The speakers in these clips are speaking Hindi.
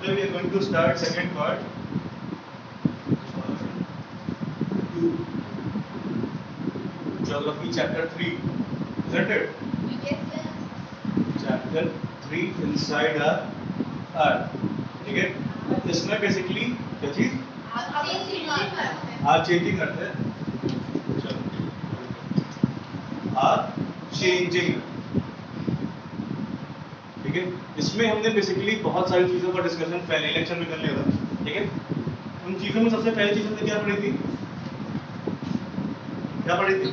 Today we are going to start second part. Geography chapter 3. Isn't it? Yes, sir. Chapter 3 inside our earth. ठीक है? इसमें बेसिकली क्या चीज? आर चेंजिंग अर्थ है. चलो. Are changing. ठीक है? इसमें हमने बेसिकली बहुत सारी चीजों का डिस्कशन पहले लेक्चर में कर लिया था. ठीक है? उन चीजों में सबसे पहली चीज हमने क्या पढ़ी थी? क्या पढ़ी थी?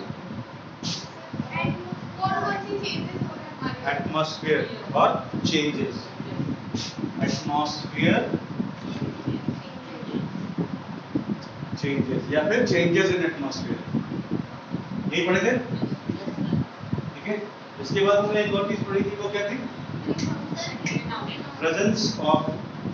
एटमॉस्फेयर और चेंजेस. एटमॉस्फेयर चेंजेस या फिर चेंजेस इन एटमॉस्फेयर, यही पढ़े थे. ठीक है. इसके बाद हमने एक और चीज पढ़ी थी, वो क्या थी? Presence of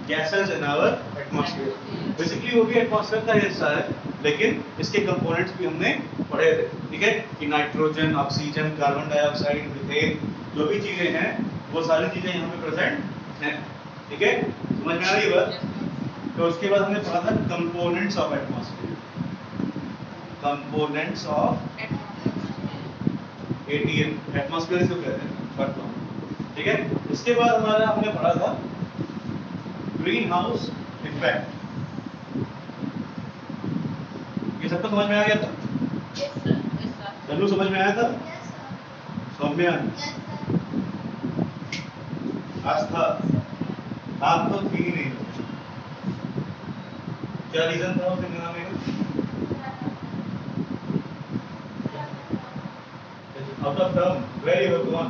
gases in our atmosphere. Basically वो भी एटमॉस्फेयर का हिस्सा है, लेकिन इसके कंपोनेंट्स भी हमने पढ़े थे. ठीक है, कि nitrogen, oxygen, carbon dioxide, methane, जो भी चीजें हैं वो सारी चीजें यहाँ पे प्रेजेंट हैं. ठीक है, समझ में आ रही है बात? तो उसके बाद हमने पढ़ा था components of atmosphere. Components of ATM, atmosphere इसको कहते हैं, शॉर्ट फॉर्म. ठीक है. इसके बाद हमारा हमने पढ़ा था ग्रीन हाउस इफेक्ट. ये सबको समझ में आ गया था? समझ में आया था? सौम्या, आस्था, आप तो थी ही नहीं. क्या रीजन था उसके नाम में? Out of term. Where you have gone?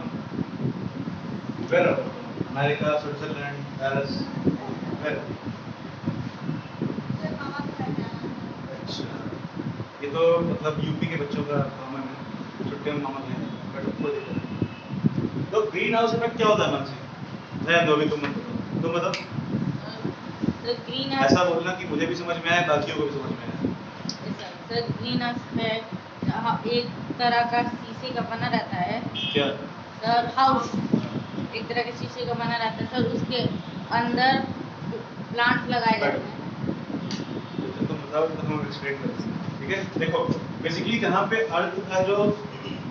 Where? America, Switzerland, Paris, where? अच्छा, ये तो मतलब यूपी के बच्चों का कॉमन है, छुट्टियों में मामा के यहाँ. बट उसको देखो, तो ग्रीन हाउस इफेक्ट क्या होता है मन से? मैं दो भी तुम बताओ. ऐसा बोलना कि मुझे भी समझ में आए, बाकियों को भी समझ में आए. सर ग्रीन हाउस में एक तरह का शीशे का बना रहता है. क्या? सर हाउस एक तरह के शीशे का बना रहता है सर, उसके अंदर प्लांट लगाए जाते हैं. तुम बताओ तो हम एक्सप्लेन करते हैं. ठीक है, देखो बेसिकली जहाँ पे अर्थ का जो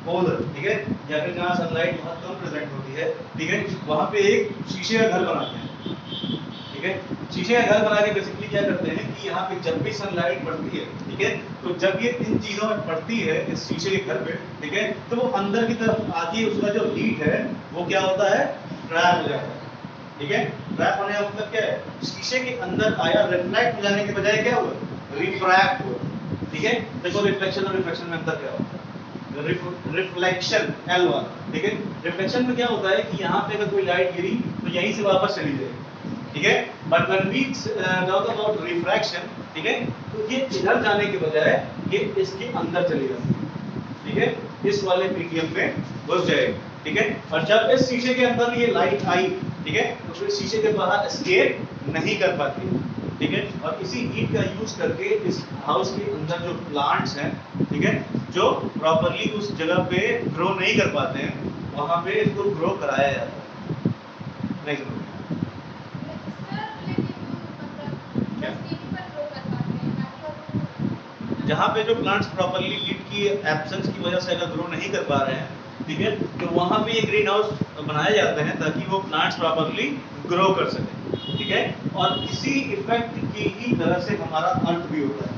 पोल, ठीक है, या फिर जहाँ सनलाइट बहुत कम प्रेजेंट होती है, ठीक है, वहाँ पे एक शीशे का घर बनाते हैं. ठीक है, शीशे का घर बना के बेसिकली क्या करते हैं कि यहाँ पे जब भी सनलाइट पड़ती है, ठीक है, तो जब ये इन चीजों में पड़ती है इस शीशे के घर पे, ठीक है, तो वो अंदर की तरफ आके उसका जो हीट है वो क्या होता है? ट्रैप हो जाता है. ठीक है, ट्रैप होने का मतलब क्या है? शीशे के अंदर आया, रिफ्लेक्ट हो जाने के बजाय क्या हुआ? रिफ्रैक्ट हुआ. ठीक है, देखो रिफ्लेक्शन और रिफ्रैक्शन में अंतर क्या होता है? रिफ्लेक्शन L वाला. ठीक है, रिफ्लेक्शन में क्या होता है कि यहाँ पे अगर कोई लाइट गिरी तो यहीं से वापस चली जाएगी. ठीक है, but when we talk about refraction, ठीक है, तो ये इधर जाने के बजाय ये इसके अंदर चली जाती है. ठीक है, इस वाले मीडियम में घुस जाएगी. ठीक है, और जब इस शीशे के अंदर ये लाइट आई, ठीक है, तो फिर शीशे के बाहर एस्केप नहीं कर पाती. ठीक है, और इसी हीट का यूज करके इस हाउस के अंदर जो प्लांट्स हैं, ठीक है, जो प्रॉपर्ली उस जगह पे ग्रो नहीं कर पाते हैं, वहां पे इसको ग्रो कराया जाता है. नहीं समझ? जहाँ पे जो प्लांट्स प्रॉपर्ली हीट की एब्सेंस की वजह से अगर ग्रो नहीं कर पा रहे हैं, ठीक है, तो वहाँ पे ये ग्रीन हाउस बनाए जाते हैं ताकि वो प्लांट्स प्रॉपर्ली ग्रो कर सकें. ठीक है, और इसी इफेक्ट की ही तरह से हमारा अर्थ भी होता है.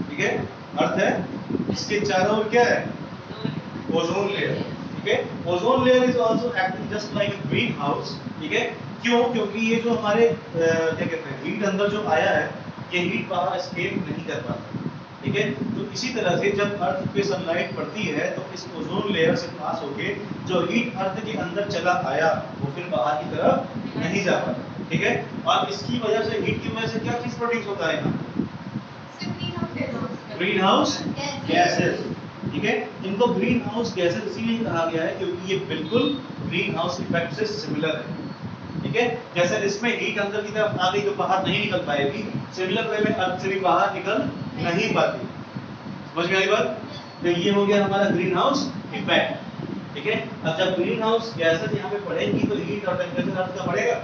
ठीक है, अर्थ है, इसके चारों ओर क्या है? Ozone layer. ठीक है, ozone layer is also acting just like a green house. ठीक है, क्यों? क्योंकि ये जो हमारे क्या कहते हैं, हीट अंदर जो आया है, ये हीट बाहर एस्केप नहीं कर पाता. ठीक है, तो इसी तरह से जब अर्थ पे सनलाइट पड़ती है तो इस ओजोन लेयर से पास होके जो हीट अर्थ के अंदर चला आया वो फिर बाहर की तरफ नहीं जा पाता. ठीक है, और इसकी वजह से, हीट की वजह से क्या चीज प्रोड्यूस होता है यहाँ? Green house gases. ठीक है, इनको ग्रीन हाउस गैसेस इसीलिए कहा गया है क्योंकि ये बिल्कुल ग्रीन हाउस इफेक्ट से सिमिलर है. ठीक है, जैसे इसमें हीट अंदर की तरफ आ गई तो बाहर नहीं निकल पाएगी, सिमिलर वे में अर्थ से भी बाहर निकल नहीं पाती. समझ में आई बात? तो ये हो गया हमारा ग्रीन हाउस इफेक्ट. ठीक है, अब जब ग्रीन हाउस गैसेस यहाँ पे पड़ेगी तो हीट और टेम्परेचर अर्थ का बढ़ेगा.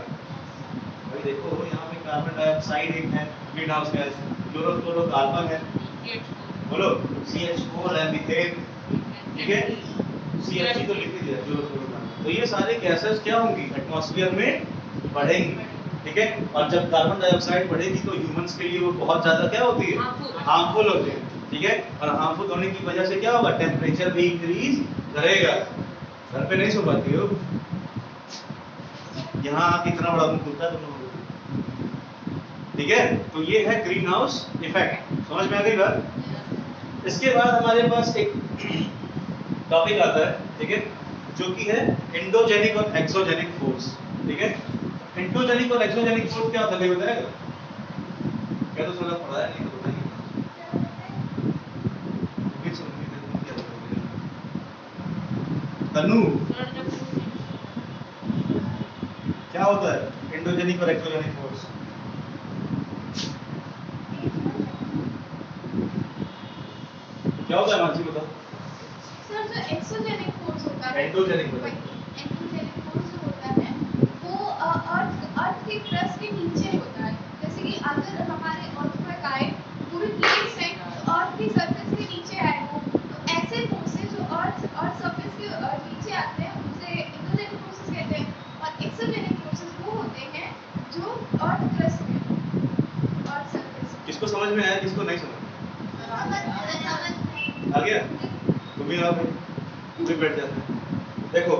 भाई देखो यहाँ पे कार्बन डाइऑक्साइड एक है ग्रीन हाउस गैस, क्लोरोफ्लोरोकार्बन है, बोलो CH4 है, मीथेन, ठीक है, CFC तो लिख ही दिया क्लोरोफ्लोरोकार्बन। तो ये सारे गैसेस क्या होंगी एटमॉस्फेयर में बढ़ेंगी, ठीक है। और जब कार्बन डाइऑक्साइड बढ़ेगी तो ह्यूमंस के लिए वो बहुत ज्यादा क्या होती है, हार्मफुल होती है, ठीक है। और हार्मफुल होने की वजह से क्या होगा, टेम्परेचर भी इंक्रीज करेगा। घर पे नहीं सो पाती हो, यहाँ कितना बड़ा मुंह खुलता है तुम लोगों को, ठीक है। तो ये है ग्रीन हाउस इफेक्ट, समझ में आ गई बात। इसके बाद हमारे पास एक टॉपिक आता है, ठीक है, जो कि है एंडोजेनिक और एक्सोजेनिक फोर्स, ठीक है। एंडोजेनिक और एक्सोजेनिक फोर्स क्या होता है बताएगा? क्या तो थोड़ा पढ़ा है, नहीं तो बताइए। तनु क्या होता है एंडोजेनिक और एक्सोजेनिक फोर्स? क्या होता है मानसी बताओ। सर जो एक्सोजेनिक फोर्स होता है, एंडोजेनिक बताओ। एंडोजेनिक फोर्स जो होता है वो अर्थ के क्रस्ट के नीचे होता है। जैसे कि अगर हमारे अर्थ पर आए पूरी प्लेट्स हैं तो अर्थ की सरफेस के नीचे आए वो, तो ऐसे फोर्सेस जो अर्थ सरफेस के नीचे आते हैं उसे एंडोजेनिक फोर्सेस कहते हैं। और एक्सोजेनिक फोर्सेस वो होते हैं जो अर्थ क्रस्ट में, अर्थ सरफेस। किसको समझ में आया, किसको नहीं समझ आ गया? तुम भी आओ, तुम भी बैठ जाते हैं। देखो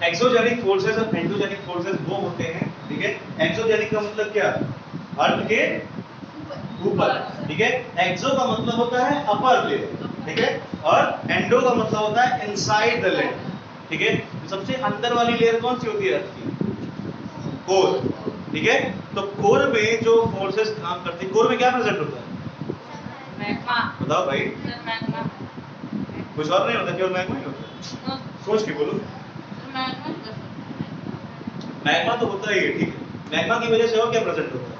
एक्सोजेनिक फोर्सेस और एंडोजेनिक फोर्सेस वो होते हैं, ठीक है। एक्सोजेनिक का मतलब क्या, अर्थ के ऊपर, ठीक है। एक्सो का मतलब होता है अपर लेयर, ठीक है, और एंडो का मतलब होता है इनसाइड द लेयर, ठीक है। सबसे अंदर वाली लेयर कौन सी होती है अर्थ की? कोर, ठीक है। तो कोर में जो फोर्सेस काम करती है, कोर में क्या प्रेजेंट होता है बताओ भाई? कुछ और नहीं होता, केवल मैग्मा ही होता है। सोच के बोलो। मैग्मा तो होता ही है, ठीक है। मैग्मा की वजह से और क्या प्रेजेंट होता है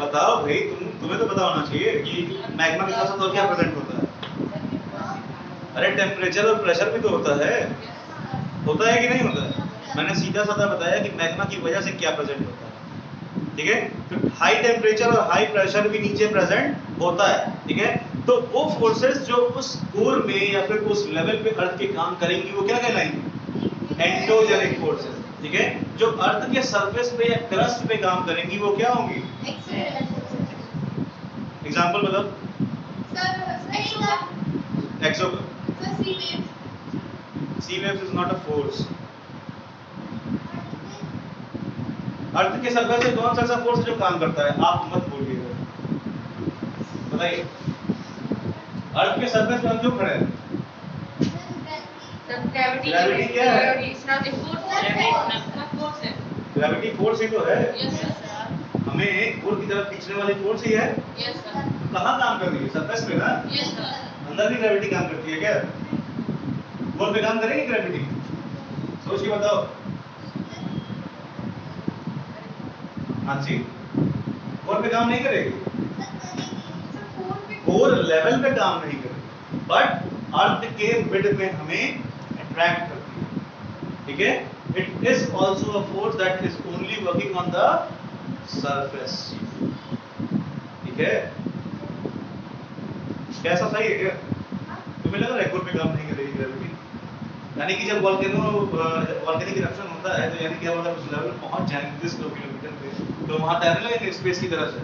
बताओ भाई, तुम्हें तो पता होना चाहिए कि मैग्मा के साथ साथ और क्या प्रेजेंट होता है। अरे टेम्परेचर और प्रेशर भी तो होता है कि नहीं होता है? मैंने सीधा साधा बताया कि मैग्मा की वजह से क्या प्रेजेंट होता है, ठीक है। तो हाई टेम्परेचर और हाई प्रेशर भी नीचे प्रेजेंट होता है, ठीक है। तो वो फोर्सेस जो उस कोर में या फिर उस लेवल पे अर्थ के काम करेंगी वो क्या कहलाएंगी? एंडोजेनिक फोर्सेस, ठीक है। जो अर्थ के सरफेस पे या क्रस्ट पे काम करेंगी वो क्या होंगी? एग्जांपल बताओ। Exo sea waves is not a force. Earth के सरफेस पे कौन सा ऐसा फोर्स जो काम करता है? आप मत बोलिएगा, बताइए। अर्थ के सरफेस पे हम क्यों खड़े हैं? ग्रेविटी क्या है? ग्रेविटी फोर्स ही तो है, हमें कोर की तरफ खींचने वाली फोर्स ही है। कहाँ काम कर रही है? सरफेस पे ना। अंदर भी ग्रेविटी काम करती है क्या? कोर पे काम करेगी ग्रेविटी? सोच के बताओ। हाँ जी, कोर पे काम नहीं करेगी, कोर लेवल पे काम नहीं करेगी, बट अर्थ के मिड में हमें अट्रैक्ट करती है, ठीक है। It is also a force that is only working on the surface, ठीक है। कैसा सही है क्या? तुम्हें लग रहा है कोर पे काम नहीं करेगी ग्रेविटी? यानी कि जब वॉल्केनिक इरप्शन होता है तो यानी कि हम अगर उस लेवल पहुंच जाएंगे 30 किलोमीटर पे तो वहां तैरने लगेंगे स्पेस की तरह से।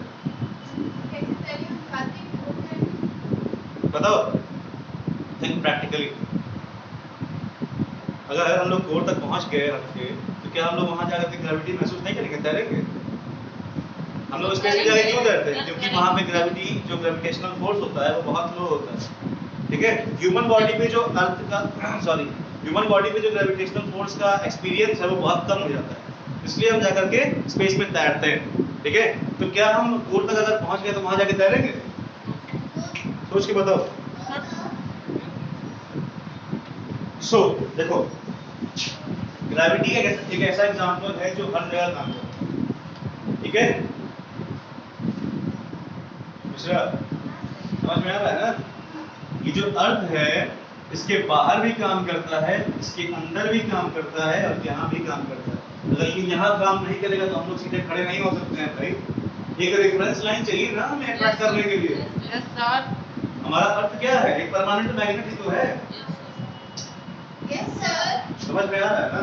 बताओ, थिंक प्रैक्टिकली। अगर हम लोग कोर तक पहुंच गए अर्थ के, तो क्या हम लोग वहां जाकर के ग्रेविटी महसूस नहीं करेंगे, तैरेंगे? हम लोग स्पेस में जाके क्यों तैरते हैं? क्योंकि वहां पे ग्रेविटी, जो ग्रेविटेशनल फोर्स होता है वो बहुत लो होता है, ठीक है। ह्यूमन बॉडी पे जो ह्यूमन बॉडी पे जो ग्रेविटेशनल फोर्स का एक्सपीरियंस है वो बहुत कम हो जाता है, इसलिए हम जाकर के स्पेस में तैरते हैं, ठीक है। तो क्या हम कोर तक अगर पहुंच गए तो वहां जाके तैरेंगे? सोच के बताओ। देखो, ग्रेविटी एक ऐसा एग्जांपल है जो हर जगह काम करता है, ठीक है। दूसरा समझ में आ रहा है ना? ये जो अर्थ है इसके बाहर भी काम करता है, इसके अंदर भी काम करता है और यहाँ भी काम करता है। अगर ये यहाँ काम नहीं करेगा तो हम लोग सीधे खड़े नहीं हो सकते हैं भाई। एक रेफरेंस लाइन चाहिए ना हमें अट्रैक्ट करने के लिए। Yes sir. हमारा अर्थ क्या है? एक परमानेंट मैग्नेट ही तो है। Yes sir. समझ में आ रहा है ना?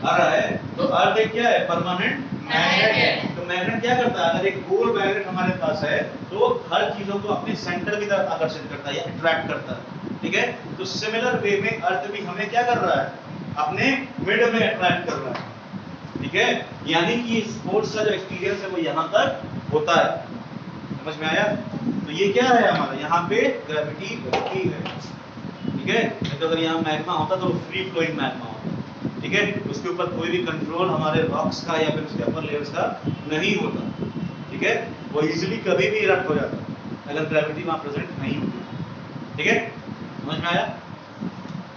आ रहा है। तो अर्थ एक क्या है? परमानेंट मैग्नेट है। तो मैग्नेट क्या करता है? अगर एक गोल मैग्नेट हमारे पास है तो हर चीजों को अपने सेंटर की तरफ आकर्षित करता है या अट्रैक्ट करता है। ठीक है? तो सिमिलर वे में अर्थ भी हमें क्या कर रहा है? अपने मिड में अट्रैक्ट कर रहा है। ठीक है? यानी कि फोर्स का जो एक्सपीरियंस है वो यहाँ तक होता है। समझ में आया? तो ये क्या है हमारा? यहाँ पे ग्रेविटी होती है। ठीक है? तो अगर यहाँ मैग्मा होता तो फ्री फ्लोइंग मैग्मा होता। ठीक है? उसके ऊपर कोई भी कंट्रोल हमारे रॉक्स का या फिर उसके अपर लेयर्स का नहीं होता। ठीक है? वो इजीली कभी भी इरप्ट हो जाता अगर ग्रेविटी वहां प्रेजेंट नहीं होती। ठीक है? समझ में आया?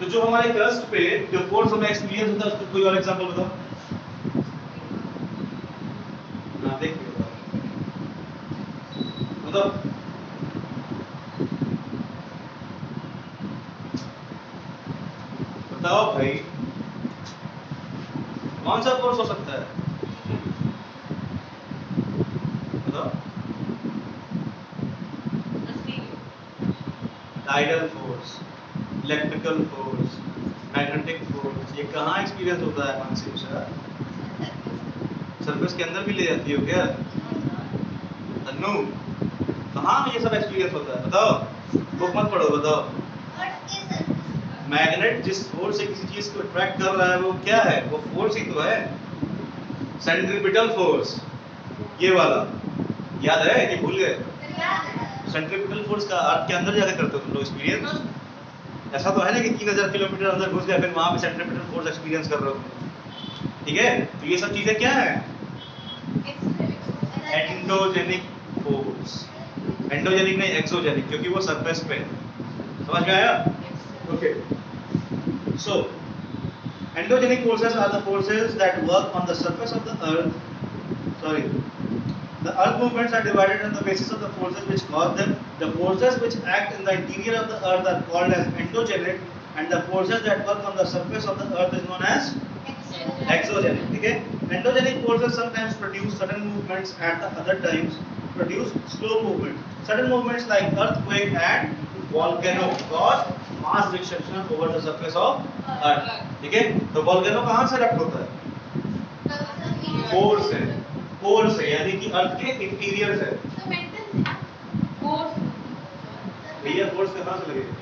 तो जो हमारे क्रस्ट पे जो फोर्स हमें एक्सपीरियंस होता है उसको कोई और एग्जांपल बताओ। ना देखिए बताओ। बताओ भाई कौन सा फोर्स हो सकता है? बताओ। Tidal force, electrical force, magnetic force, ये कहाँ एक्सपीरियंस होता है? मानसी उषा सरफेस के अंदर भी ले जाती हो क्या? तन्नू कहाँ ये सब एक्सपीरियंस होता है? बताओ। बुक मत पढ़ो, बताओ। मैग्नेट जिस फोर्स से किसी चीज को अट्रैक्ट कर रहा है वो क्या है? वो फोर्स ही तो है। सेंट्रीपिटल फोर्स, ये वाला याद है कि भूल गए? सेंट्रीपिटल फोर्स का अर्थ के अंदर जाकर करते हो तुम लोग एक्सपीरियंस। ऐसा तो है ना कि 3000 किलोमीटर अंदर घुस गया फिर वहां पे सेंट्रीपिटल फोर्स एक्सपीरियंस कर रहे हो। ठीक है? तो ये सब चीजें क्या है? Endogenic force. एंडोजेनिक नहीं एक्सोजेनिक, क्योंकि वो सरफेस पे है। समझ में आया? Okay. So, endogenic forces are the forces that work on the surface of the earth. Sorry. The earth movements are divided on the basis of the forces which cause them. The forces which act in the interior of the earth are called as endogenic, and the forces that work on the surface of the earth is known as exogenic. Okay? Endogenic forces sometimes produce sudden movements, at the other times produce slow movements. Sudden movements like earthquake and volcano cause mass destruction over the surface of earth. ठीक है? तो volcano कहाँ से erupt होता है? कोर से। कोर से यानी कि अर्थ के इंटीरियर से। भैया फोर्स कहाँ से लगेगा?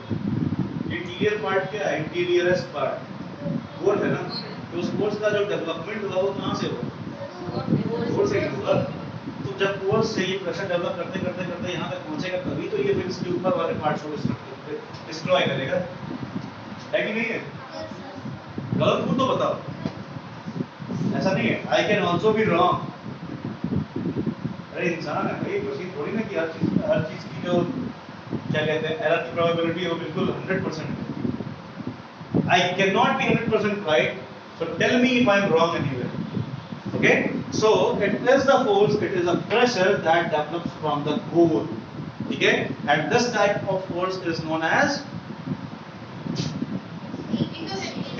इंटीरियर पार्ट क्या है? इंटीरियरस्ट पार्ट कोर है ना। तो उस फोर्स का जो डेवलपमेंट होगा वो कहाँ से होगा? कोर से होगा। तो जब कोर से ये प्रेशर डेवलप करते करते करते यहाँ तक पहुँचेगा तभी तो ये फिर इसके ऊपर वाले पार्ट्स को डिस्ट्रॉय करेगा। है कि नहीं है? गलत हो तो बताओ। ऐसा नहीं है। I can also be wrong. अरे इंसान है भाई, मशीन थोड़ी ना कि हर चीज की जो क्या कहते हैं एरर की प्रोबेबिलिटी वो बिल्कुल 100% है। I cannot be 100% right, so tell me if I am wrong anywhere. Okay? So it is the force, it is a pressure that develops from the core. Okay? And this type of force is known as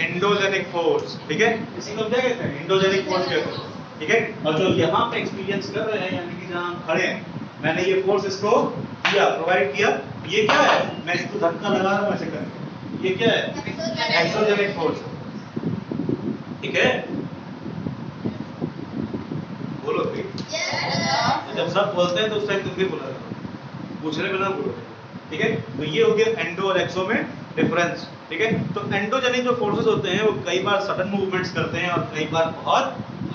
endogenic force. ठीक है? इसी को क्या कहते हैं? एंडोजेनिक फोर्स कहते हैं। ठीक है? और जो यहाँ पे एक्सपीरियंस कर रहे हैं यानी कि जहाँ हम खड़े हैं, मैंने ये फोर्स इसको दिया, प्रोवाइड किया, ये क्या है? मैं इसको धक्का लगा रहा हूँ ऐसे करके, ये क्या है? Exogenic force. ठीक है? बोलो भाई। तो जब सब बोलते हैं तो उस टाइम तुम भी बोला करो, पूछने में ना बोलो। ठीक है? तो ये हो गया एंडो और एक्सो में डिफरेंस। ठीक है? तो एंडोजेनिक जो फोर्सेस होते हैं वो कई बार सडन मूवमेंट्स करते हैं और कई बार बहुत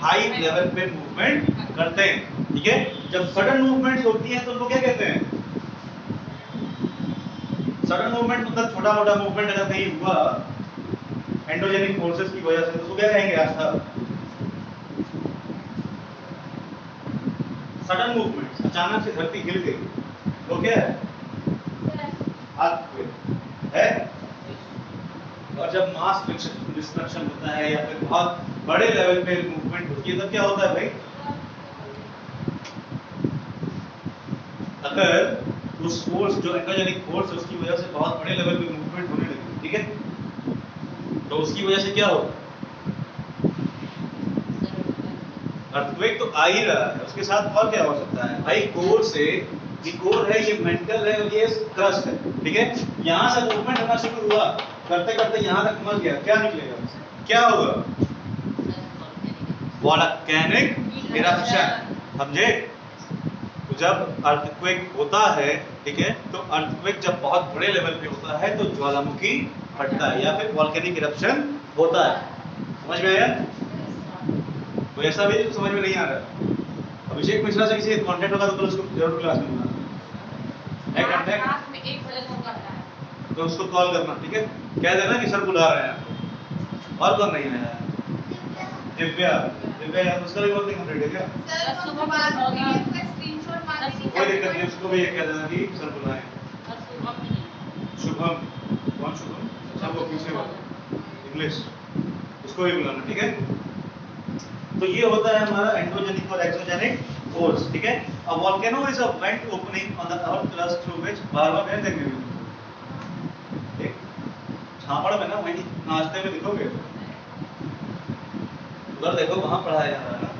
हाई लेवल पे मूवमेंट करते हैं। ठीक है? जब सडन मूवमेंट्स होती हैं तो उनको क्या कहते हैं? सडन मूवमेंट मतलब छोटा मोटा मूवमेंट अगर कहीं हुआ एंडोजेनिक फोर्सेस की वजह से तो उसको क्या कहेंगे? आस्था। सडन मूवमेंट्स, अचानक से धरती हिल गई तो क्या है? अर्थक्वेक है। और जब मास डिस्ट्रक्शन होता है या फिर बहुत बड़े लेवल पे मूवमेंट होती है तो क्या होता है भाई? अगर उस फोर्स जो एंडोजेनिक फोर्स है उसकी वजह से बहुत बड़े लेवल पे मूवमेंट होने लगी, ठीक है। तो उसकी वजह से क्या होगा, अर्थक्वेक तो आ ही रहा है, उसके साथ और क्या हो सकता है भाई, कोर से, ये कोर है, ये मेंटल है और ये क्रस्ट है, ठीक है। यहाँ से मूवमेंट होना शुरू हुआ, करते करते यहाँ तक पहुंच गया, क्या निकलेगा, क्या होगा, वोल्केनिक इरप्शन, समझे। तो जब अर्थक्वेक होता है, ठीक है, तो अर्थक्वेक जब बहुत बड़े लेवल पे होता है तो ज्वालामुखी फटता है या फिर वोल्केनिक इरप्शन होता है, समझ में आया। तो ऐसा भी समझ में नहीं आ रहा, अभिषेक मिश्रा से किसी कांटेक्ट होगा तो कल उसको जरूर क्लास में बुलाना, तो उसको कॉल करना, ठीक है, कह देना कि सर बुला रहे हैं आपको, और कौन नहीं है, दिव्या, दिव्या उसका भी वर्किंग कंप्लीट है क्या, सर सुबह बाद में स्क्रीनशॉट मार देंगे, कोई दिक्कत नहीं, उसको भी ये कह देना कि सर बुलाएं। शुभम, कौन शुभम, अच्छा वो पीछे वाला इंग्लिश, उसको भी बुलाना, ठीक है। तो ये होता है हमारा एंडोजेनिक और एक्सोजेनिक फोर्स, ठीक है। A volcano is a vent opening on the earth crust through which, बार-बार मैं देंगे, ठीक, छापड़ में ना वही नाश्ते में लिखोगे, उधर देखो वहां पढ़ाया जा रहा है ना।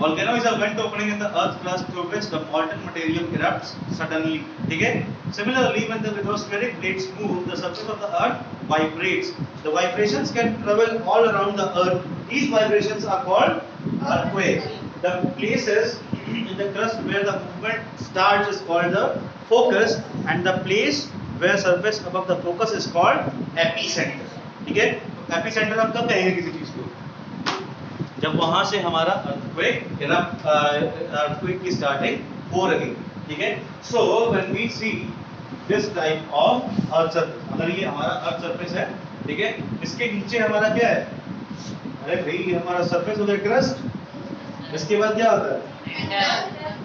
Volcano is a vent opening in the earth crust through which the molten material erupts suddenly, ठीक है। Similarly, when the lithospheric plates move, the surface of the earth vibrates. The vibrations can travel all around the earth. These vibrations are called earthquake. The places in the crust where the movement starts is called the focus, and the place where surface above the focus is called epicenter, ठीक है। तो epicenter हम कब कहेंगे किसी चीज को, जब वहां से हमारा अर्थक्वेक की स्टार्टिंग हो रही, ठीक है। So when we see this type of earth surface, अगर ये हमारा अर्थ सरफेस है, ठीक है, इसके नीचे हमारा क्या है, अरे भाई हमारा सरफेस हो गया क्रस्ट, इसके बाद क्या होता है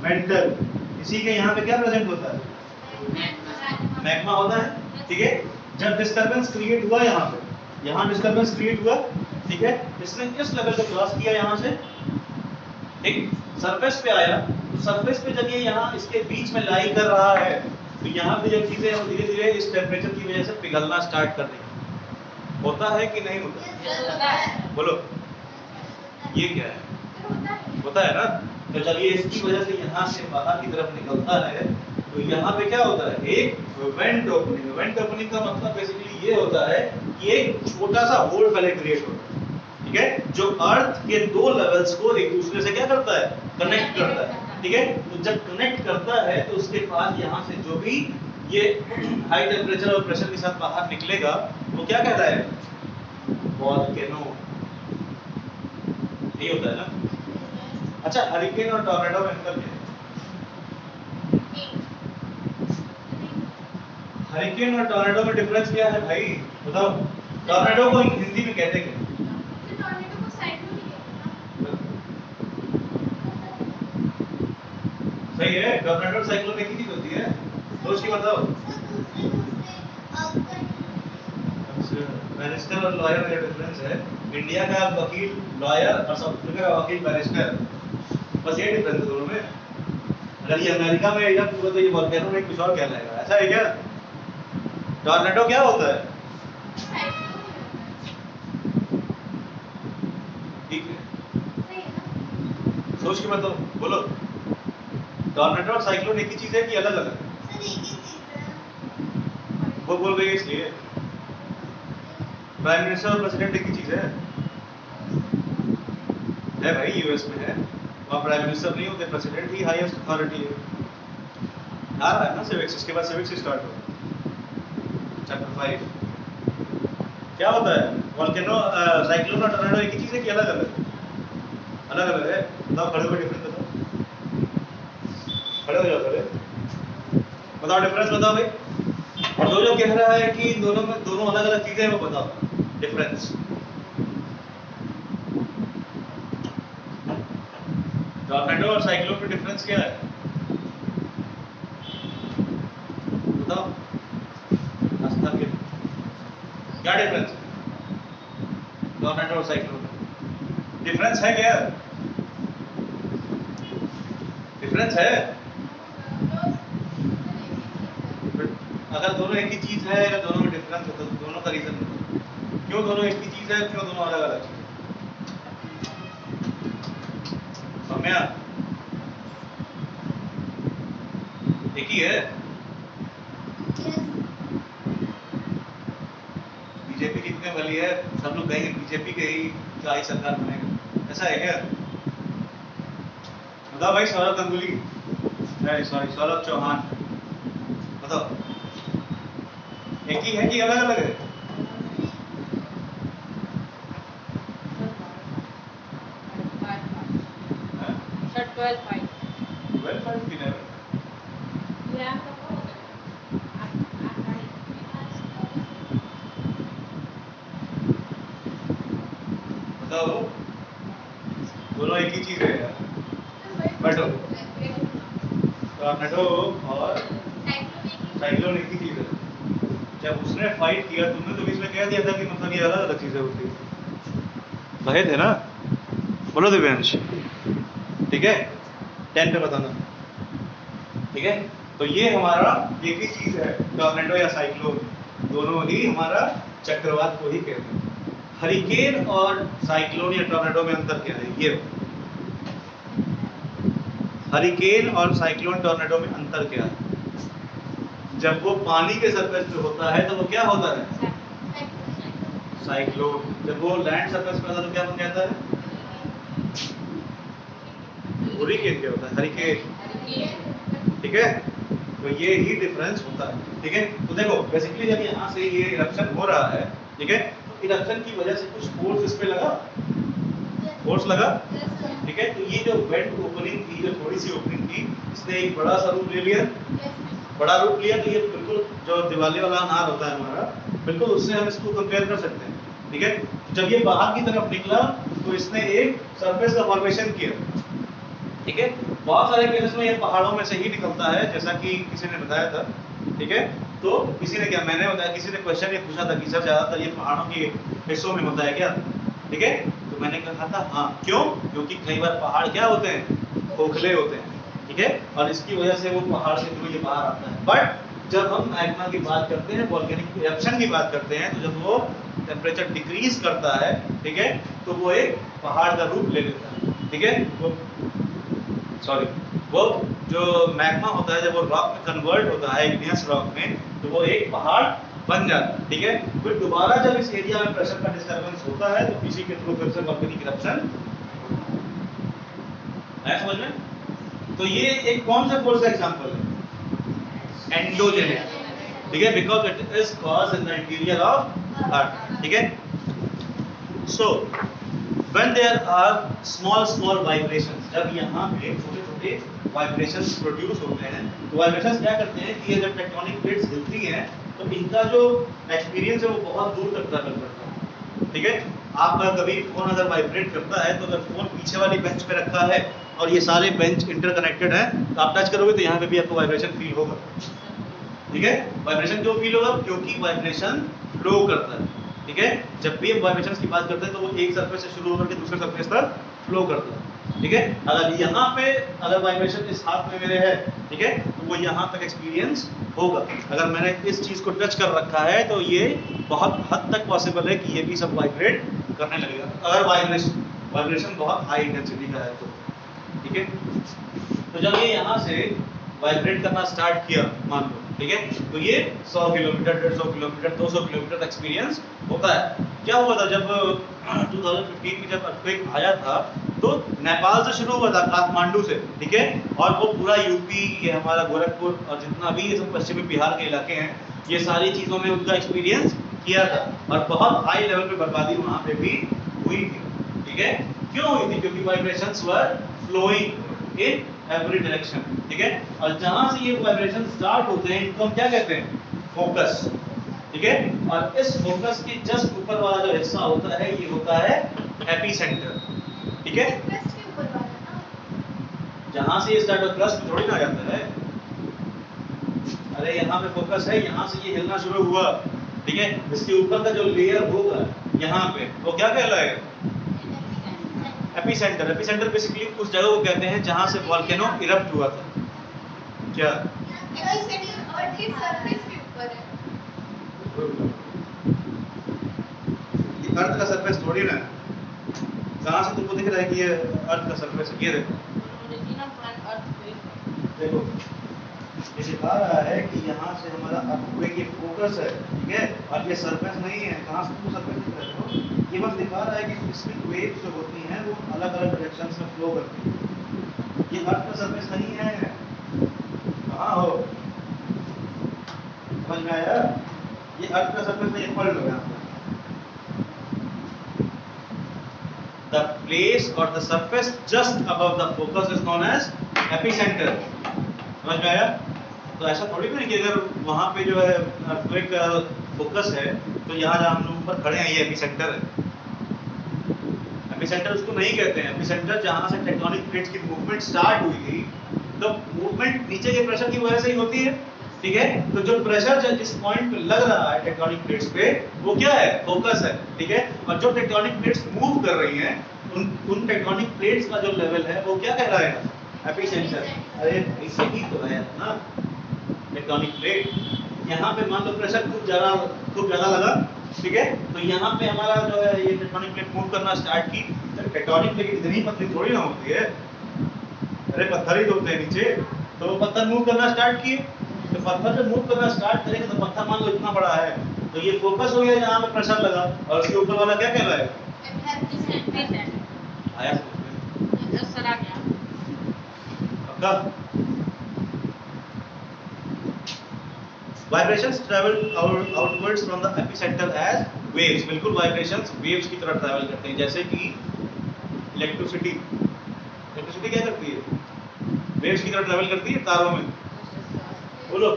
मेंटल, इसी के यहाँ पे क्या प्रेजेंट होता है, मैग्मा होता है, ठीक है। जब डिस्टर्बेंस क्रिएट हुआ यहाँ पे, यहाँ डिस्टर्बेंस क्रिएट हुआ, ठीक है, इसने इस लेवल को क्रॉस किया यहाँ से, एक सरफेस पे आया, तो सरफेस पे जब ये यहाँ इसके बीच में लाई कर रहा है, तो यहाँ पे जब चीजें धीरे धीरे इस टेम्परेचर की वजह से पिघलना स्टार्ट कर देंगी, होता है कि नहीं होता, बोलो ये क्या है, होता है ना। तो जब ये इसकी वजह से यहाँ से बाहर की तरफ निकलता है, तो यहाँ पे क्या होता है, एक वेंट ओपनिंग, वेंट ओपनिंग का मतलब बेसिकली ये होता है कि एक छोटा सा होल पहले क्रिएट होता है, ठीक है, जो अर्थ के दो लेवल्स को एक दूसरे से क्या करता है, कनेक्ट करता है, ठीक है। तो जब कनेक्ट करता है तो उसके बाद यहाँ से जो भी ये हाई टेम्परेचर और प्रेशर के साथ बाहर निकलेगा वो क्या कहता है, वोल्केनो, ये होता है ना। अच्छा, हरिकेन और टॉर्नेडो में अंतर क्या है, हरिकेन और टॉर्नेडो में डिफरेंस क्या है भाई, बताओ। टॉर्नेडो को हिंदी में कहते हैं, टॉर्नेडो को साइक्लोन ही कहते हैं ना। सही है, टॉर्नेडो और साइक्लोन एक ही चीज होती है, सोच के बताओ। बैरिस्टर और लॉयर में डिफरेंस है, इंडिया का वकील लॉयर और साउथ अफ्रीका का वकील बैरिस्टर, बस ये डिफरेंस है दोनों में। अगर ये अमेरिका में या पूरा तो ये वोल्केनो में कुछ और कहलाएगा, ऐसा है क्या। टॉर्नेडो क्या होता है, ठीक है, सोच के बताओ, बोलो। टॉर्नेडो और साइक्लोन एक ही चीज है कि अलग अलग, वो बोल रही है इसलिए। प्राइम मिनिस्टर और प्रेसिडेंट एक ही चीज है भाई, यूएस में है, वहाँ प्राइम मिनिस्टर नहीं होते, प्रेसिडेंट ही हाईएस्ट अथॉरिटी है। आ रहा है ना सिविक्स, इसके बाद सिविक्स स्टार्ट होगा, चैप्टर 5। क्या होता है वोल्केनो, साइक्लोन और टॉर्नेडो एक ही चीज है कि अलग अलग, अलग अलग है। बताओ, खड़े होकर डिफरेंस बताओ, खड़े हो जाओ, खड़े बताओ, डिफरेंस बताओ भाई। और जो कह रहा है कि दोनों में दोनों अलग अलग चीजें, वो बताओ डिफरेंस। टॉर्नेडो और साइक्लोन में डिफरेंस क्या है, बताओ। क्या डिफरेंस है टॉर्नेडो और साइक्लोन में, डिफरेंस है क्या, डिफरेंस है। अगर दोनों एक ही चीज है या दोनों में डिफरेंस है तो दोनों का रीजन क्यों दोनों एक ही चीज है, क्यों दोनों अलग अलग चीज है? समझा? एक ही है। बीजेपी जीतने वाली है, सब लोग कहेंगे बीजेपी के ही क्या ही सरकार बनेगा, ऐसा है क्या? बताओ भाई। सौरभ गंगुली, सॉरी सौरभ चौहान, बताओ एक ही है कि अलग अलग है? Sir, 12 5. 12 की नहीं बताओ, दोनों एक ही चीज है यार। बैठो। टॉर्नेडो और साइक्लोन एक ही चीज है। जब उसने फाइट किया तुमने तो बीच में कह दिया था कि मतलब ये अलग अलग चीजें होती है, कहे थे ना? बोलो दिव्यांश, ठीक है? 10 पे बताना, ठीक है? तो ये हमारा एक ही चीज है, टॉर्नेडो या साइक्लोन, दोनों ही हमारा चक्रवात को ही कहते हैं। हरिकेन और साइक्लोन या टॉर्नेडो में अंतर क्या है? ये हरिकेन और साइक्लोन टॉर्नेडो में अंतर क्या है? जब वो पानी के सरफेस पे होता है तो वो क्या होता है? साइक्लोन। जब वो लैंड सरफेस पे होता है तो क्या बन जाता है? हरिकेन क्या होता है? हरिकेन, ठीक है? तो ये ही डिफरेंस होता है, ठीक है? तो देखो बेसिकली जब यहाँ से ये इरप्शन हो रहा है, ठीक है, तो इरप्शन की वजह से कुछ फोर्स इस पे लगा, फोर्स लगा, ठीक है? तो ये जो वेंट ओपनिंग थी, जो थोड़ी सी ओपनिंग थी, इसने एक बड़ा सा रूप ले लिया, बड़ा रूप लिया। तो ये बिल्कुल जो दिवाली वाला अनार होता है हमारा, बिल्कुल उससे हम इसको कंपेयर कर सकते हैं, ठीक है? जब ये बाहर की तरफ निकला तो इसने एक सरफेस का फॉर्मेशन किया, ठीक है? बहुत सारे केसेस में ये पहाड़ों में से ही निकलता है, जैसा कि किसी ने बताया था, ठीक है? तो किसी ने क्या, मैंने बताया, किसी ने क्वेश्चन ये पूछा था कि सर ज्यादातर ये पहाड़ों के हिस्सों में होता है क्या, ठीक है? तो मैंने कहा था हाँ, क्यों? क्योंकि कई बार पहाड़ क्या होते हैं? खोखले होते हैं, ठीक है? और इसकी वजह से वो पहाड़ से थ्रू ये बाहर आता है। बट जब हम मैग्मा की बात करते हैं, वोल्केनिक इरप्शन की बात करते हैं, तो जब वो टेम्परेचर डिक्रीज करता है, ठीक है, तो वो एक पहाड़ का रूप ले लेता है, ठीक है? वो जो मैग्मा होता है जब वो रॉक में कन्वर्ट होता है, इग्नियस रॉक में, तो वो एक पहाड़ बन जाता है, ठीक है? फिर दोबारा जब इस एरिया में प्रेशर का डिस्टर्बेंस होता है तो इसी के थ्रू फिर से वोल्केनिक इरप्शन है, समझ में? तो ये एक कौन सा फोर्स का एग्जांपल है? एंडोजेनिक, ठीक है? Because it is caused in the interior of earth, ठीक है? सो when there are small vibrations, जब यहाँ पे छोटे-छोटे vibrations प्रोड्यूस होते हैं, तो vibrations क्या करते हैं कि ये जब टेक्टोनिक प्लेट्स हिलती हैं तो इनका जो एक्सपीरियंस है वो बहुत दूर तक ट्रैवल करता है, ठीक है? आपका कभी फोन अगर वाइब्रेट करता है तो अगर फोन पीछे वाली बेंच पे रखा है और ये सारे बेंच इंटरकनेक्टेड हैं, तो आप टच करोगे तो यहाँ पे भी आपको वाइब्रेशन फील होगा, ठीक है? वाइब्रेशन क्यों फील होगा? क्योंकि वाइब्रेशन फ्लो करता है, ठीक है? जब भी हम वाइब्रेशंस की बात करते हैं तो वो एक सरफेस से शुरू होकर के दूसरे सरफेस तक फ्लो करता है, ठीक है? अगर यहाँ पे अगर वाइब्रेशन इस हाथ में मेरे है, ठीक है, तो वो यहाँ तक एक्सपीरियंस होगा। अगर मैंने इस चीज को टच कर रखा है तो ये बहुत हद तक पॉसिबल है कि ये भी सब वाइब्रेट करने लगेगा, अगर वाइब्रेशन बहुत हाई इंटेंसिटी का है तो, ठीक है? तो जब ये यहाँ से वाइब्रेट करना स्टार्ट किया, मान लो, ठीक है, तो ये 100 किलोमीटर, 150 किलोमीटर, 200 किलोमीटर एक्सपीरियंस होता है। क्या हुआ था जब 2015 में जब अर्थक्वेक आया था तो नेपाल से शुरू हुआ था, काठमांडू से, ठीक है? और वो पूरा यूपी, ये हमारा गोरखपुर और जितना भी ये सब पश्चिमी बिहार के इलाके हैं, ये सारी चीज़ों में उनका एक्सपीरियंस किया था और बहुत हाई लेवल पे बर्बादी वहाँ पे भी हुई थी, ठीक है? क्यों हुई थी? क्योंकि vibrations were flowing in every direction, ठीक है? और जहां से ये वाइब्रेशन स्टार्ट होते हैं इनको हम क्या कहते हैं? फोकस, ठीक है? और इस फोकस के जस्ट ऊपर वाला जो हिस्सा होता है ये होता है एपिसेंटर, ठीक है? जहां से ये स्टार्ट हो, क्रस्ट में थोड़ी ना जाता है। अरे यहाँ पे फोकस है, यहाँ से ये हिलना शुरू हुआ, ठीक है? इसके ऊपर का जो लेयर होगा यहाँ पे वो क्या कहलाएगा? एपिसेंटर। एपिसेंटर बेसिकली उस जगह को कहते हैं जहां से वोल्केनो इरप्ट हुआ था। क्या? अर्थ के सरफेस के ऊपर अर्थ का सरफेस थोड़ी ना है। कहाँ से तुमको दिख रहा है कि ये अर्थ का सरफेस है? ये देखो देखो ये दिखा रहा है कि यहाँ से हमारा अर्थक्वेक ये फोकस है, ठीक है, और ये सरफेस नहीं है। कहाँ से तुमको सरफेस दिख रहा है? ये बस दिखा रहा है कि सिस्मिक वेव्स जो होती हैं वो अलग अलग डायरेक्शंस में फ्लो करती हैं। ये अर्थ का सरफेस नहीं है। कहाँ हो? समझ में आया? ये अर्थ का सरफेस नहीं है, पढ़ लो यहाँ पे। The place or the surface just above the focus is known as epicenter. समझ में आया? तो ऐसा थोड़ी ना कि अगर वहाँ पे जो है अर्थक्वेक का फोकस है तो यहाँ जहाँ हम लोग ऊपर खड़े हैं ये एपिसेंटर है। एपिसेंटर उसको नहीं कहते हैं। एपिसेंटर जहाँ से टेक्टोनिक प्लेट्स की मूवमेंट स्टार्ट हुई थी, तो मूवमेंट नीचे के प्रेशर की वजह से ही होती है, ठीक है। तो जो प्रेशर जिस पॉइंट पे लग रहा है टेक्टोनिक प्लेट्स पे वो क्या है? फोकस है, ठीक है। और जो टेक्टोनिक प्लेट्स मूव कर रही हैं उन टेक्टोनिक प्लेट्स का जो लेवल है वो क्या कहलाएगा? एपिसेंटर। अरे यही तो है ना टेक्टोनिक प्लेट। यहाँ पे मान लो प्रेशर खूब ज्यादा लगा, ठीक है, तो यहाँ पे हमारा जो है ये टेक्टोनिक प्लेट मूव करना स्टार्ट की। टेक्टोनिक प्लेट इतनी पतली थोड़ी ना होती है, अरे पत्थर ही तो होते हैं नीचे, तो वो पत्थर मूव करना स्टार्ट किए। तो पत्थर जब मूव करना स्टार्ट करेगा तो पत्थर मान लो इतना बड़ा है, तो ये फोकस हो गया जहाँ पे प्रेशर लगा, और उसके ऊपर वाला क्या कहलाएगा? आया पक्का? Vibrations travel outwards from the epicenter as waves. बिल्कुल वाइब्रेशंस वेव्स की तरह ट्रैवल करते हैं। जैसे कि इलेक्ट्रिसिटी क्या करती है? वेव्स की तरह ट्रैवल करती है तारों में। बोलो,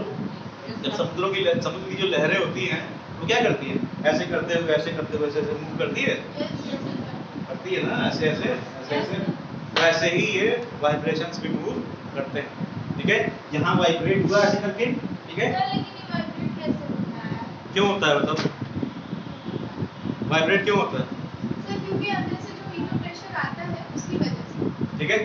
जब समुद्र की जो लहरें होती हैं वो क्या करती है? ऐसे करते हुए ऐसे मूव करती है ना, ऐसे वैसे ही ये वाइब्रेशंस भी मूव करते हैं, ठीक है। यहाँ वाइब्रेट हुआ ऐसे करके, ठीक है। क्यों होता है बताओ? वाइब्रेट क्यों होता है? सर क्योंकि अंदर से जो हीट प्रेशर आता है उसकी वजह से, ठीक है।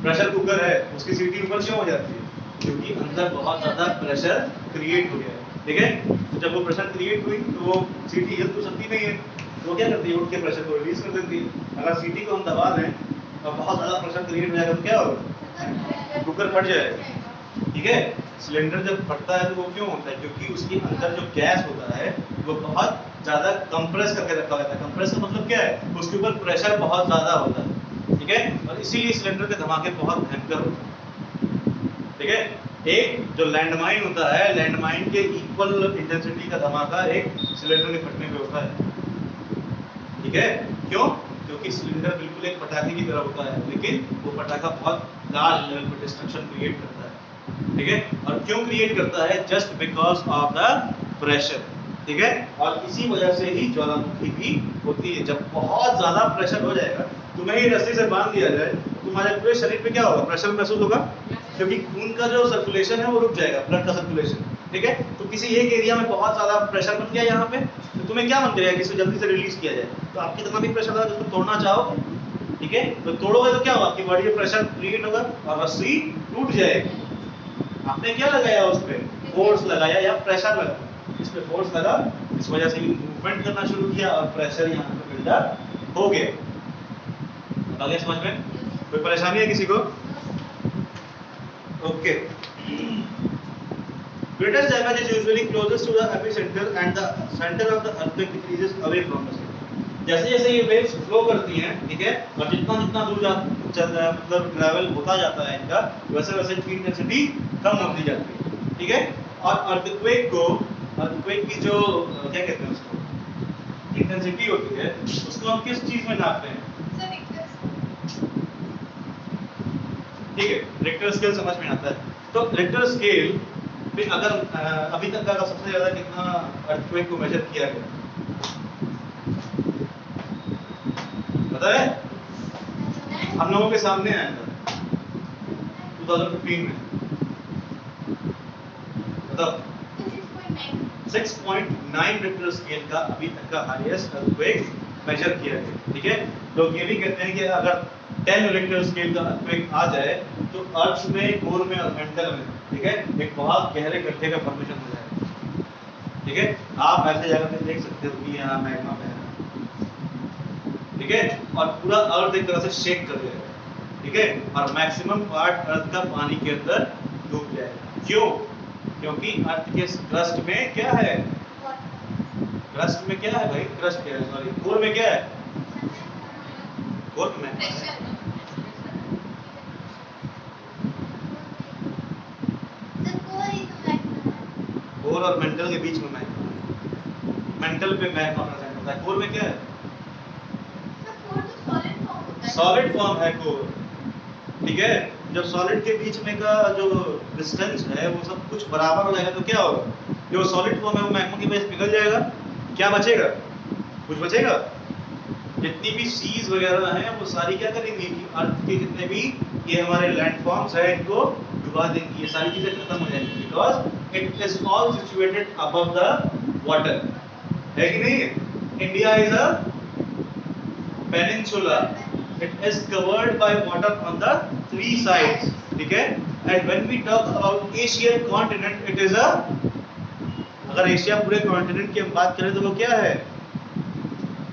प्रेशर कुकर है, उसकी सीटी ऊपर क्यों हो जाती है? क्योंकि अंदर बहुत ज्यादा प्रेशर क्रिएट हो गया है, ठीक है। तो जब वो प्रेशर क्रिएट हुई तो वो सीटी हिल तो सकती नहीं है, तो क्या करती है? उठ के प्रेशर को रिलीज कर देती है। अगर सीटी को हम दबा दें और बहुत ज्यादा प्रेशर क्रिएट हो जाएगा तो क्या होगा? कुकर फट जाएगा, ठीक है। सिलेंडर जब फटता है तो वो क्यों होता है? क्योंकि उसके अंदर जो गैस होता है वो बहुत ज्यादा कंप्रेस करके रखा होता है। कंप्रेस का मतलब क्या है? उसके ऊपर प्रेशर बहुत ज्यादा होता है, ठीक है, और इसीलिए सिलेंडर के धमाके बहुत भयंकर होते हैं, ठीक है। एक जो लैंडमाइन होता है, लैंडमाइन के इक्वल इंटेंसिटी का धमाका एक सिलेंडर के फटने पे होता है, ठीक है। क्यों? क्योंकि सिलेंडर बिल्कुल एक पटाखे की तरह होता है, लेकिन वो पटाखा बहुत लार्ज लेवल पर डिस्ट्रक्शन क्रिएट करता है, ठीक है। और क्यों क्रिएट करता है? Just because of the pressure, ठीक है। और इसी वजह से ही ज्वालामुखी भी होती है। जब बहुत ज्यादा प्रेशर हो जाएगा, तुम्हें ही रस्सी से बांध दिया जाए तो तुम्हारे पूरे शरीर पे क्या होगा? प्रेशर महसूस होगा, क्योंकि खून का जो सर्कुलेशन है वो रुक जाएगा, ब्लड का सर्कुलेशन, ठीक है। तो किसी एक एरिया में बहुत ज्यादा प्रेशर बन गया यहाँ पे, तो तुम्हें क्या मन करेगा कि इसको जल्दी से रिलीज किया जाए। तो आप कितना भी प्रेशर लगा जिसको तोड़ना चाहो, ठीक है, तो तोड़ोगे तो क्या होगा? आपकी बॉडी में प्रेशर क्रिएट होगा और रस्सी टूट जाएगी। आपने क्या लगाया? उस पर फोर्स लगाया या प्रेशर लगा? इस पे फोर्स लगा, इस वजह से मूवमेंट करना शुरू किया और प्रेशर यहाँ पे बिल्डअप हो गया। आगे समझ में? कोई परेशानी है किसी को? Okay. Greatest damage is usually closest to the epicenter and the center of the earthquake decreases away from the center. जैसे जैसे ये वेव्स फ्लो करती हैं, ठीक है, और जितना जितना दूर मतलब ट्रैवल होता जाता है इनका, वैसे वैसे इनकी इंटेंसिटी कम होती जाती है, ठीक है। और अर्थक्वेक की जो क्या कहते हैं उसको, इंटेंसिटी होती है, उसको हम किस चीज में नापते हैं? ठीक है, रिक्टर स्केल समझ में आता है। तो रिक्टर स्केल पे अगर अभी तक का सबसे ज्यादा कितना अर्थक्वेक को मेजर किया गया पता है? हम लोगों के सामने आया था 2015 में, बताओ। 6.9 रिक्टर स्केल का अभी तक का हाईएस्ट अर्थक्वेक मेजर किया गया, ठीक है। लोग ये भी कहते हैं कि अगर 10 रिक्टर स्केल का अर्थक्वेक आ जाए तो अर्थ में, कोर में और मेंटल में, ठीक है, एक बहुत गहरे गड्ढे का फॉर्मेशन हो जाएगा, ठीक है। आप ऐसे जगह पे देख सकते हो कि यहाँ मैग्मा बह रहा है, ठीक है, और पूरा अर्थ एक तरह से शेक कर देगा, ठीक है, और मैक्सिमम पार्ट अर्थ का पानी के अंदर डूब जाएगा। क्यों? क्योंकि अर्थ के क्रस्ट में क्या है, क्रस्ट में क्या है भाई, क्रस्ट क्या है, सॉरी, कोर में क्या है, कोर में कोर और मेंटल के बीच में मैग्मा, मेंटल पे मैग्मा प्रेजेंट होता है, कोर में क्या है, सॉलिड फॉर्म है कोर, ठीक है। जब सॉलिड के बीच में का जो डिस्टेंस है वो सब कुछ बराबर हो जाएगा तो क्या होगा, जो सॉलिड फॉर्म है वो मैग्मा की वजह से पिघल जाएगा, क्या बचेगा, कुछ बचेगा, जितनी भी सीज वगैरह हैं वो सारी क्या करेंगी कि अर्थ के जितने भी ये हमारे लैंड फॉर्म्स है इनको डुबा देंगी, ये सारी चीजें खत्म हो जाएंगी, because it is all situated above the water, है कि नहीं। India is a peninsula, it is covered by water on the three sides, ठीक है। and when we talk about Asian continent, it is a, अगर एशिया पूरे कॉन्टिनेंट की हम बात करें तो वो क्या है,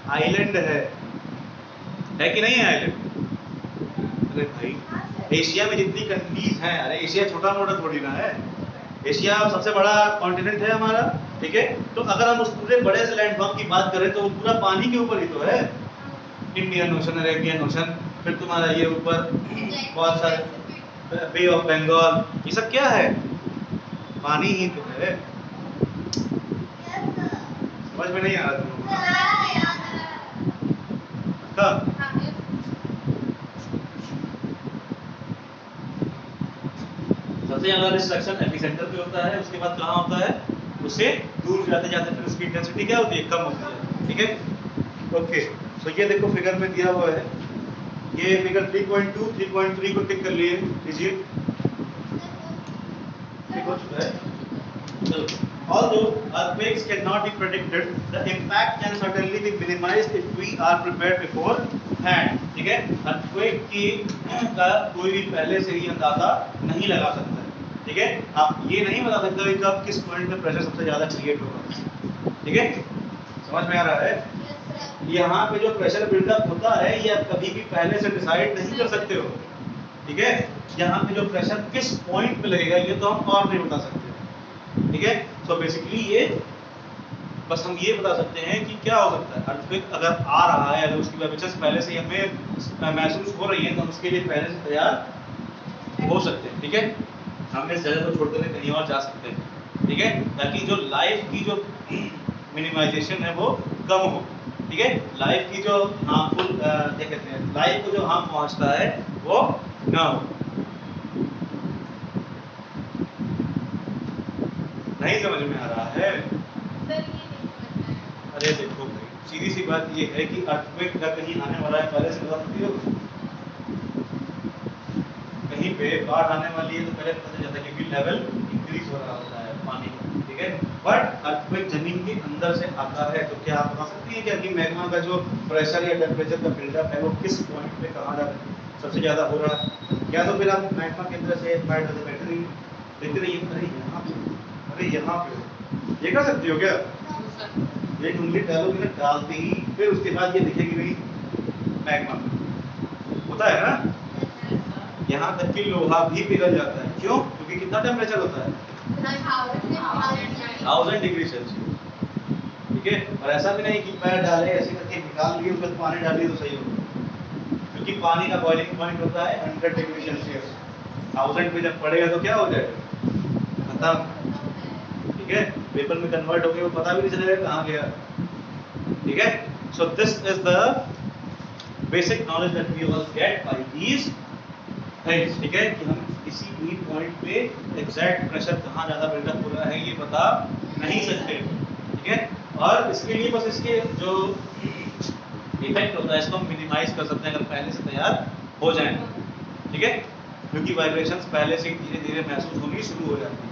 आइलैंड है कि नहीं है आइलैंड। अरे भाई एशिया में जितनी कंट्रीज हैं, अरे एशिया छोटा मोटा थोड़ी ना है, एशिया सबसे बड़ा कॉन्टिनेंट है हमारा, ठीक है। तो अगर हम उस पूरे बड़े से लैंडफॉर्म की बात करें तो वो पूरा पानी के ऊपर ही तो है, इंडियन ओशन, अरेबियन ओशन, फिर तुम्हारा ये ऊपर बहुत सारे बे ऑफ बंगाल, ये सब क्या है, पानी ही तो है। समझ में नहीं आ रहा तुम कब, सबसे ज्यादा डिस्ट्रक्शन एपिसेंटर पे होता है, उसके बाद कहाँ होता है, उससे दूर जाते जाते फिर उसकी इंटेंसिटी क्या होती है, कम होती है, ठीक है। ओके, तो ये देखो फिगर में दिया हुआ है, ये फिगर 3.2 3.3 को टिक कर लिए लीजिए, ठीक हो चुका है। चलो, although earthquakes cannot be predicted, the impact can certainly be minimized if we are prepared beforehand, ठीक है। earthquake की का कोई भी पहले से ही अंदाजा नहीं लगा सकता है, ठीक है। आप ये नहीं बता सकते कि कब किस पॉइंट पे प्रेशर सबसे ज्यादा क्रिएट होगा, ठीक है, समझ में आ रहा है। यहाँ पे जो प्रेशर बिल्डअप होता है ये आप कभी भी पहले से डिसाइड नहीं कर सकते हो, ठीक है। यहाँ पे जो प्रेशर किस पॉइंट पे लगेगा ये तो हम और नहीं बता सकते, ठीक है। तो बेसिकली ये बस हम ये बता सकते हैं कि क्या हो सकता है, अर्थक्वेक अगर आ रहा है, अगर उसकी वाइब्रेशंस पहले से हमें महसूस हो रही है तो हम उसके लिए पहले से तैयार हो सकते हैं, ठीक है। हम इस जगह को छोड़कर कहीं और जा सकते हैं, ठीक है, ताकि जो लाइफ की जो मिनिमाइजेशन है वो कम हो, ठीक है। लाइफ की जो हार्मफुल क्या कहते हैं, लाइफ को जो हार्म पहुंचता है वो ना हो। नहीं समझ में आ रहा है, अरे देखो भाई सीधी सी बात ये है कि अर्थक्वेक का कहीं आने वाला है पहले से बता सकती हो, कहीं पे बाढ़ आने वाली है तो पहले पता चल जाता है क्योंकि लेवल इंक्रीज हो रहा होता है पानी का, ठीक है। बट अर्थक्वेक जमीन के अंदर से आता है, तो क्या आप बता सकती हैं क्या कि मैग्मा का जो प्रेशर या टेम्परेचर का बिल्डअप है वो किस पॉइंट पे कहाँ सबसे ज्यादा हो रहा है, क्या तो फिर आप मैग्मा के अंदर से बैटरी लेते रहिए, अरे यहाँ पे, अरे यहाँ पे ये कर सकती हो क्या, एक उंगली डालोगे ना, डालते ही फिर उसके बाद ये दिखेगी नहीं मैग्मा, होता है ना। यहाँ तक कि लोहा भी पिघल जाता है, क्यों, क्योंकि कितना टेम्परेचर होता है 1000 डिग्री सेल्सियस, ठीक है। और ऐसा भी नहीं कि पैर डाले ऐसे करके निकाल लिए उसके बाद पानी डाल दिए तो सही होगा, क्योंकि पानी का बॉइलिंग पॉइंट होता है 100 डिग्री सेल्सियस, 1000 पे जब पड़ेगा तो क्या हो जाएगा, खत्म, ठीक है, वेपर में कन्वर्ट हो गया, वो पता भी नहीं चलेगा कहाँ गया, ठीक है। So this is the basic knowledge that we all get by these things, ठीक है, कि हम किसी भी पॉइंट पे एग्जैक्ट प्रेशर कहाँ ज़्यादा बिल्डअप हो रहा है ये बता नहीं सकते, ठीक है। और इसके लिए बस इसके जो इफेक्ट होता है इसको हम मिनिमाइज कर सकते हैं अगर पहले से तैयार हो जाए, ठीक है, क्योंकि वाइब्रेशंस पहले से धीरे धीरे महसूस होनी शुरू हो जाती है,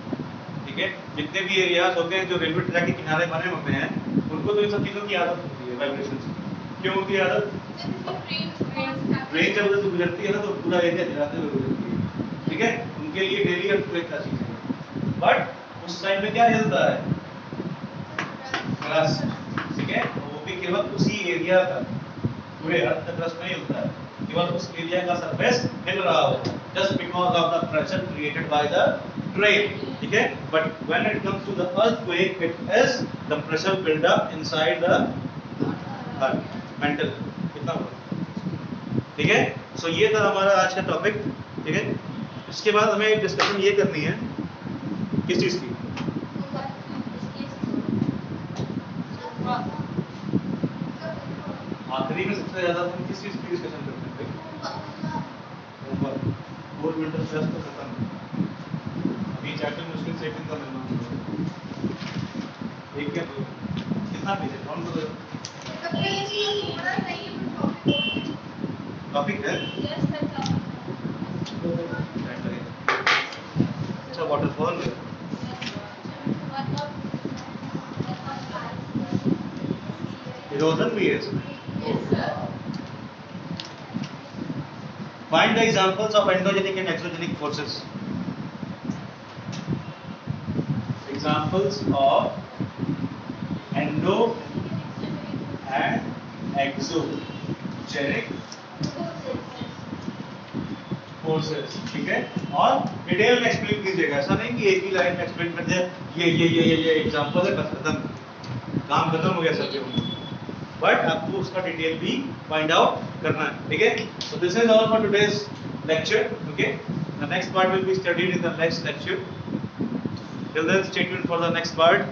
ठीक है। जितने भी एरियाज होते हैं जो रेलवे ट्रैक के किनारे बने होते हैं उनको तो इन सब चीज़ों की आदत होती है, वाइब्रेशंस की, क्यों होती है आदत, ट्रेन जब उधर से गुजरती है ना तो पूरा एरिया हिलाते हुए गुजरती है, ठीक है, उनके लिए डेली अर्थक्वेक का चीज़ है। बट उस टाइम में क्या हिलता है, क्रस्ट, ठीक है, वो भी केवल उसी एरिया का, पूरे अर्थ का क्रस्ट नहीं हिलता है, केवल उस एरिया का सरफेस हिल रहा होगा, just because of the pressure created by the train, ठीक है। But when it comes to the earthquake, it is the pressure build up inside the earth, mantle, कितना हुआ, ठीक है। सो ये था हमारा आज का टॉपिक, ठीक है। इसके बाद हमें एक डिस्कशन ये करनी है किस चीज की, आखिरी में सबसे ज्यादा हम किस चीज की डिस्कशन करते हैं? होमवर्क। 4 मिनट स्ट्रेस तो खत्म, अभी चैप्टर मुश्किल से 1 दिन का मिलना, एक या दो, कितना पेज है, कौन सा टॉपिक है? अच्छा, वाटरफॉल है, इरोजन भी है इसमें। Find the examples of endogenic and exogenic forces. Examples of endo and exogenic forces, ठीक है। और डिटेल में एक्सप्लेन कीजिएगा, ऐसा नहीं कि एक ही लाइन में एक्सप्लेन कर दिया, ये एग्जांपल है, बस खत्म, काम खत्म हो गया सबके, बट आपको उसका डिटेल भी फाइंड आउट करना है, ठीक है। So this is all for today's lecture, okay. The next part will be studied in the next lecture. Till then, stay tuned for the next part.